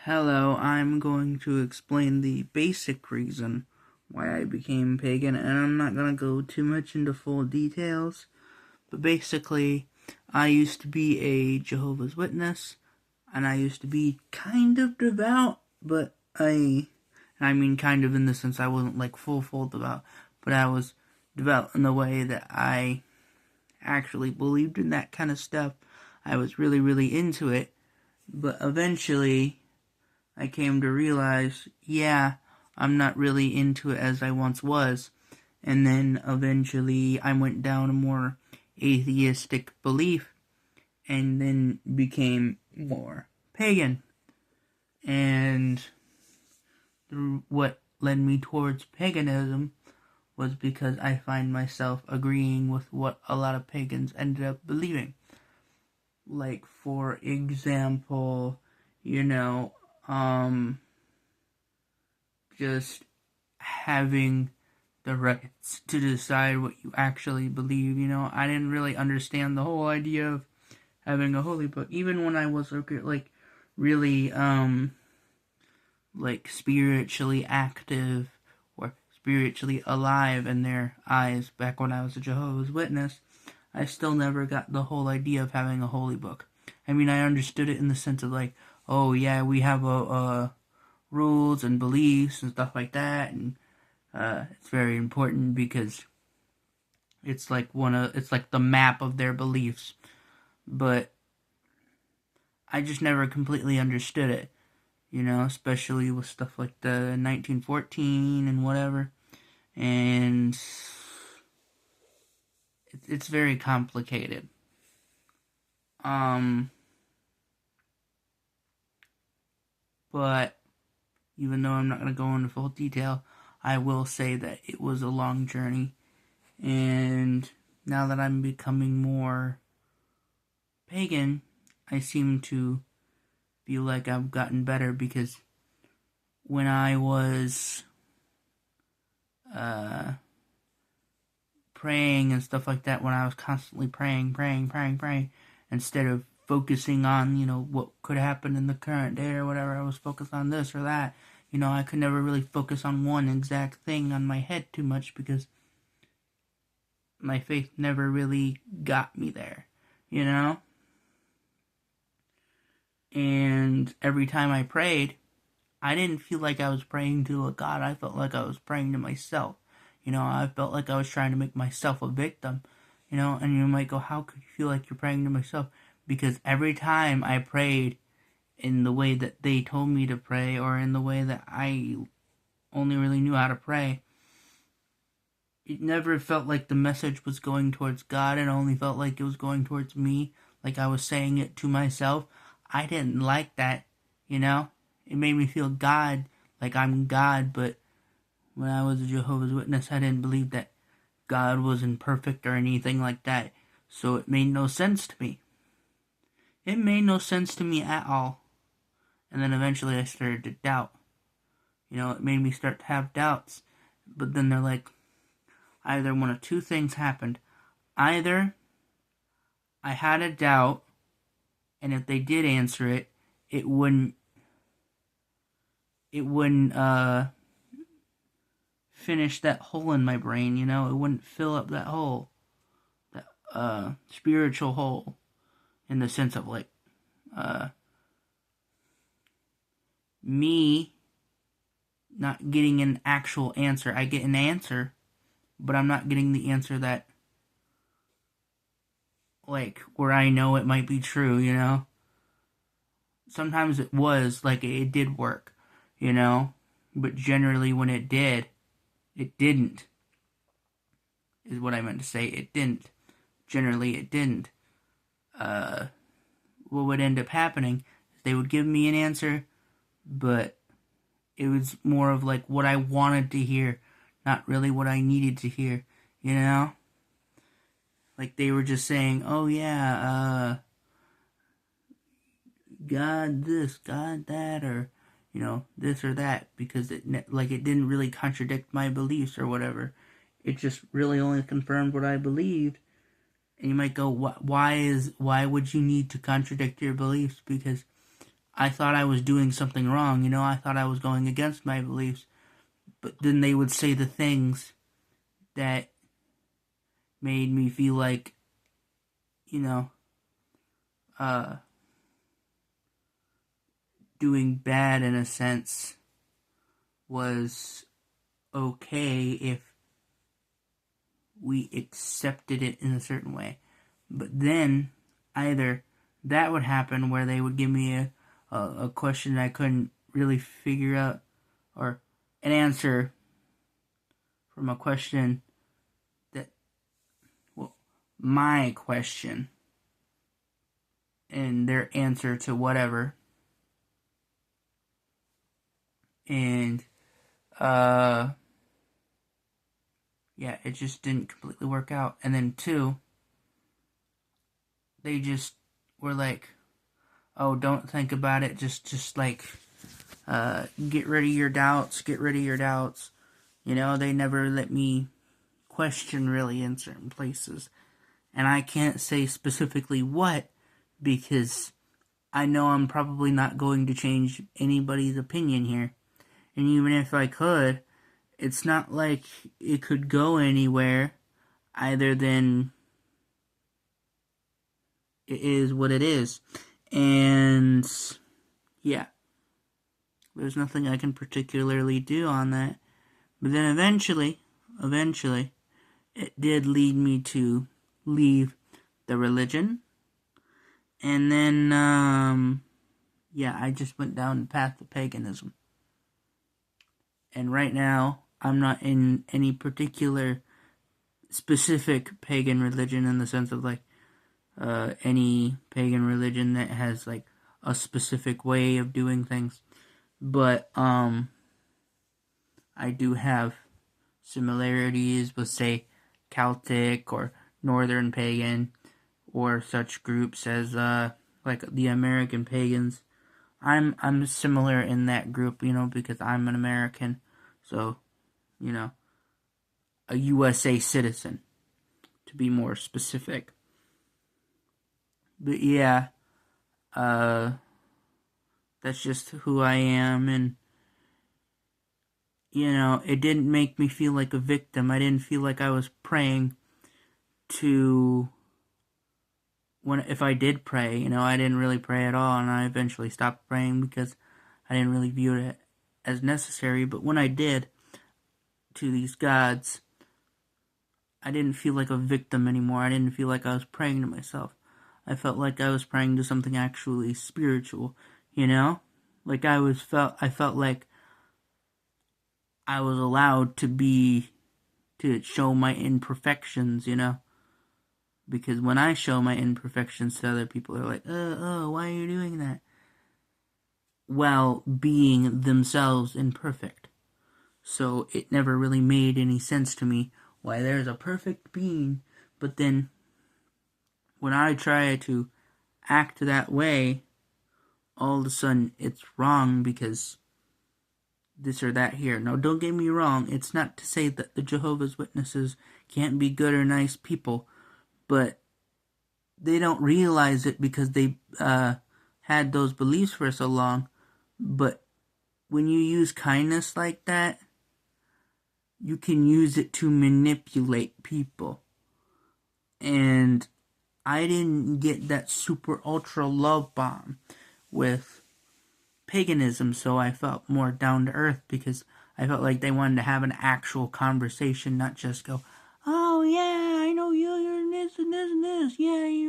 Hello, I'm going to explain the basic reason why I became pagan, and I'm not going to go too much into full details, but basically, I used to be a Jehovah's Witness, and I used to be kind of devout, but I mean kind of in the sense I wasn't like full devout, but I was devout in the way that I actually believed in that kind of stuff. I was really into it, but eventually I came to realize, yeah, I'm not really into it as I once was. And then eventually I went down a more atheistic belief and then became more pagan. And what led me towards paganism was because I find myself agreeing with what a lot of pagans ended up believing. Like, for example, just having the rights to decide what you actually believe. I didn't really understand the whole idea of having a holy book, even when I was really spiritually active or spiritually alive in their eyes back when I was a Jehovah's Witness. I still never got the whole idea of having a holy book. I mean, I understood it in the sense of oh yeah, we have rules and beliefs and stuff like that, and it's very important because it's like the map of their beliefs. But I just never completely understood it, especially with stuff like the 1914 and whatever, and it's very complicated. But even though I'm not going to go into full detail, I will say that it was a long journey. And now that I'm becoming more pagan, I seem to feel like I've gotten better, because when I was praying and stuff like that, when I was constantly praying, instead of focusing on, what could happen in the current day or whatever, I was focused on this or that. I could never really focus on one exact thing on my head too much because my faith never really got me there, And every time I prayed, I didn't feel like I was praying to a God. I felt like I was praying to myself. I felt like I was trying to make myself a victim, and you might go, how could you feel like you're praying to myself? Because every time I prayed in the way that they told me to pray, or in the way that I only really knew how to pray, it never felt like the message was going towards God. It only felt like it was going towards me, like I was saying it to myself. I didn't like that, It made me feel God, like I'm God, but when I was a Jehovah's Witness, I didn't believe that God wasn't perfect or anything like that, so it made no sense to me. It made no sense to me at all. And then eventually I started to doubt. It made me start to have doubts. But then they're like, either one of two things happened. Either I had a doubt, and if they did answer it, it wouldn't finish that hole in my brain, it wouldn't fill up that hole, that spiritual hole, in the sense of me not getting an actual answer. I get an answer, but I'm not getting the answer that, where I know it might be true, Sometimes it was, it did work, but generally when it did, it didn't, is what I meant to say. It didn't. Generally, it didn't. What would end up happening is they would give me an answer, but it was more of what I wanted to hear, not really what I needed to hear, they were just saying, oh yeah, God this, God that, or, this or that, because it didn't really contradict my beliefs or whatever. It just really only confirmed what I believed. And you might go, why would you need to contradict your beliefs? Because I thought I was doing something wrong, I thought I was going against my beliefs, but then they would say the things that made me feel like, uh, doing bad in a sense was okay if we accepted it in a certain way. But then either that would happen where they would give me a question that I couldn't really figure out, or an answer from a question that, well, my question and their answer to whatever. And, yeah, it just didn't completely work out. And then 2, they just were like, oh, don't think about it, just like, get rid of your doubts, they never let me question really in certain places. And I can't say specifically what, because I know I'm probably not going to change anybody's opinion here. And even if I could, it's not like it could go anywhere other than it is what it is. And yeah, there's nothing I can particularly do on that. But then eventually, it did lead me to leave the religion. And then, I just went down the path of paganism. And right now, I'm not in any particular specific pagan religion in the sense of like any pagan religion that has like a specific way of doing things. But I do have similarities with, say, Celtic or Northern Pagan or such groups as like the American pagans. I'm similar in that group, because I'm an American, so, a USA citizen, to be more specific. But yeah, that's just who I am, and, it didn't make me feel like a victim. I didn't feel like I was praying to, if I did pray, I didn't really pray at all, and I eventually stopped praying because I didn't really view it as necessary. But when I did to these gods, I didn't feel like a victim anymore. I didn't feel like I was praying to myself. I felt like I was praying to something actually spiritual, like I felt like I was allowed to show my imperfections, because when I show my imperfections to other people, they're like, why are you doing that? While being themselves imperfect. So it never really made any sense to me why there's a perfect being, but then when I try to act that way, all of a sudden it's wrong because this or that here. Now, don't get me wrong, it's not to say that the Jehovah's Witnesses can't be good or nice people, but they don't realize it because they had those beliefs for so long. But when you use kindness like that, you can use it to manipulate people. And I didn't get that super ultra love bomb with paganism, so I felt more down to earth because I felt like they wanted to have an actual conversation, not just go, oh yeah, I know you're this and this and this, yeah,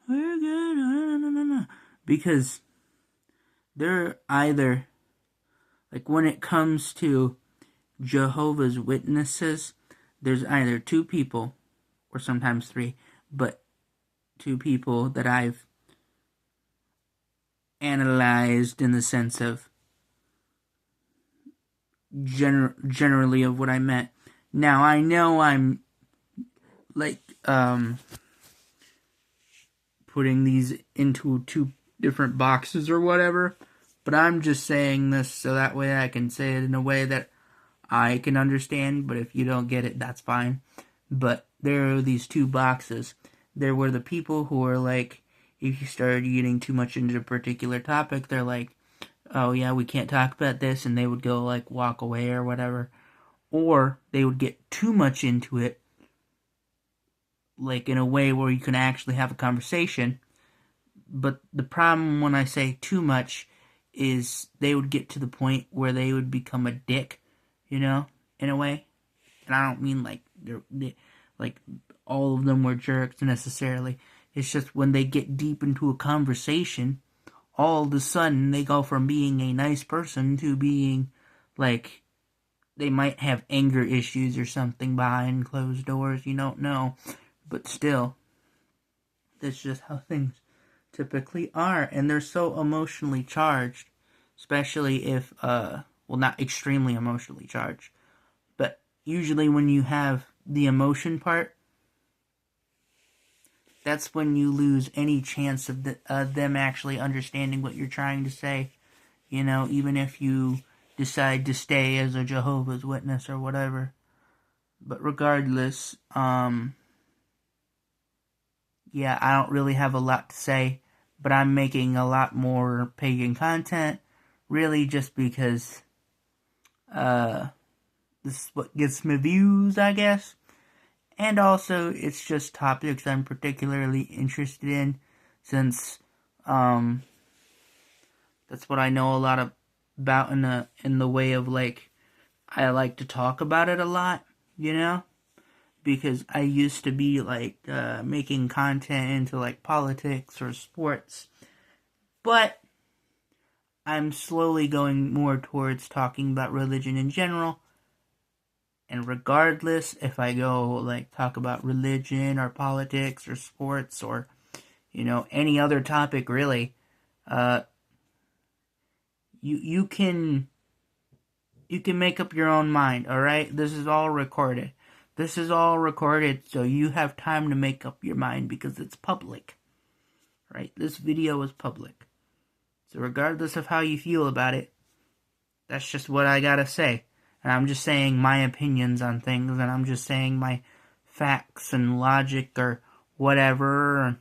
we're good, no. Because they're either, like when it comes to Jehovah's Witnesses, there's either 2 people, or sometimes 3, but 2 people that I've analyzed in the sense of generally of what I meant. Now, I know I'm like putting these into 2 different boxes or whatever, but I'm just saying this so that way I can say it in a way that I can understand, but if you don't get it, that's fine. But there are these 2 boxes. There were the people who are like, if you started getting too much into a particular topic, they're like, oh yeah, we can't talk about this, and they would go like walk away or whatever. Or they would get too much into it, like in a way where you can actually have a conversation. But the problem when I say too much is they would get to the point where they would become a dick, in a way. And I don't mean like like all of them were jerks necessarily. It's just when they get deep into a conversation, all of a sudden they go from being a nice person to being like they might have anger issues or something behind closed doors. You don't know, but still, that's just how things typically are, and they're so emotionally charged, especially if not extremely emotionally charged, but usually when you have the emotion part, that's when you lose any chance of them actually understanding what you're trying to say, even if you decide to stay as a Jehovah's Witness or whatever. But regardless, I don't really have a lot to say, but I'm making a lot more pagan content, really just because this is what gets me views, I guess. And also, it's just topics I'm particularly interested in, since that's what I know a lot about in the way of like I like to talk about it a lot, because I used to be like making content into like politics or sports, but I'm slowly going more towards talking about religion in general. And regardless if I go like talk about religion or politics or sports or any other topic really, you can make up your own mind. All right, this is all recorded. So you have time to make up your mind because it's public. Right? This video is public. So regardless of how you feel about it, that's just what I gotta say. And I'm just saying my opinions on things, and I'm just saying my facts and logic or whatever,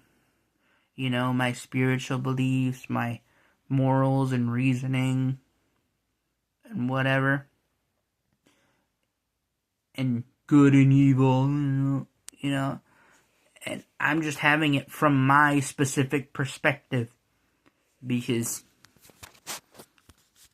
my spiritual beliefs, my morals and reasoning, and whatever. And good and evil, and I'm just having it from my specific perspective, because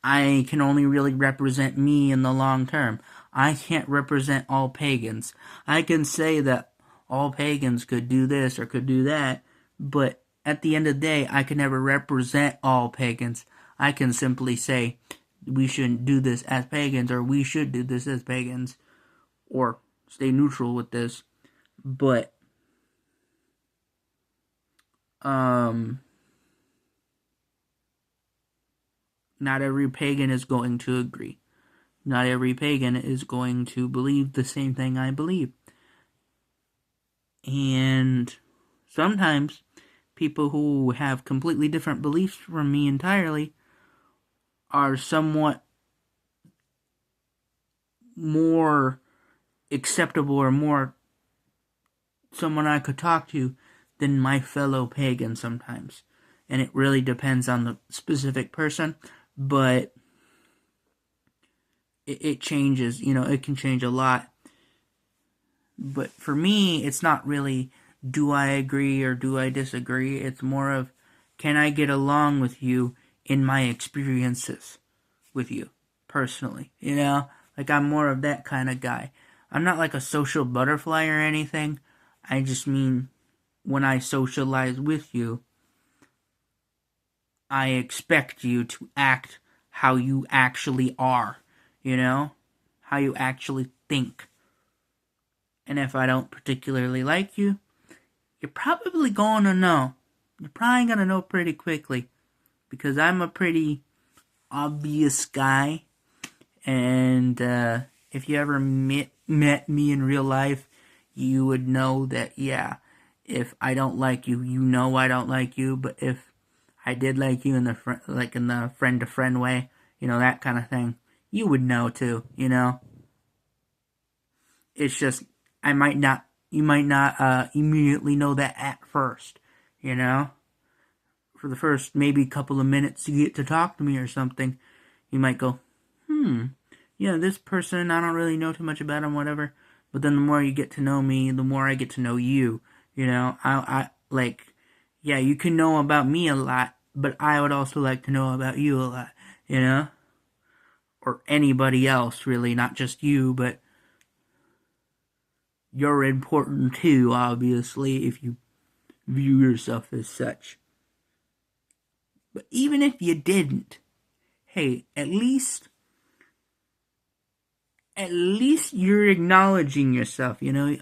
I can only really represent me in the long term. I can't represent all pagans. I can say that all pagans could do this or could do that, but at the end of the day, I can never represent all pagans. I can simply say, we shouldn't do this as pagans, or we should do this as pagans, or stay neutral with this. But, not every pagan is going to agree. Not every pagan is going to believe the same thing I believe. And sometimes people who have completely different beliefs from me entirely are somewhat more acceptable or more someone I could talk to than my fellow pagan sometimes. And it really depends on the specific person. But it changes, it can change a lot. But for me, it's not really do I agree or do I disagree. It's more of, can I get along with you in my experiences with you personally, Like I'm more of that kind of guy. I'm not like a social butterfly or anything. I just mean when I socialize with you, I expect you to act how you actually are, how you actually think. And if I don't particularly like you, you're probably going to know. You're probably going to know pretty quickly, because I'm a pretty obvious guy. And if you ever met me in real life, you would know that, if I don't like you, I don't like you. But if I did like you in the friend to friend way, that kind of thing, you would know too, It's just you might not immediately know that at first, for the first maybe couple of minutes you get to talk to me or something, you might go, yeah, this person, I don't really know too much about him, whatever. But then the more you get to know me, the more I get to know you. You know, yeah, you can know about me a lot, but I would also like to know about you a lot, you know? Or anybody else, really, not just you, but you're important too, obviously, if you view yourself as such. But even if you didn't, hey, at least you're acknowledging yourself, you know?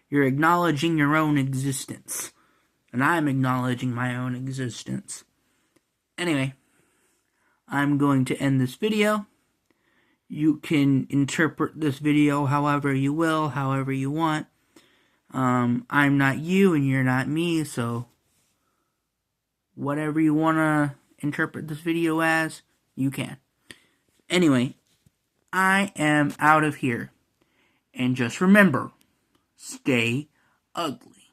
You're acknowledging your own existence. And I'm acknowledging my own existence. Anyway, I'm going to end this video. You can interpret this video however you will, however you want. I'm not you and you're not me, so whatever you want to interpret this video as, you can. Anyway, I am out of here. And just remember, stay ugly.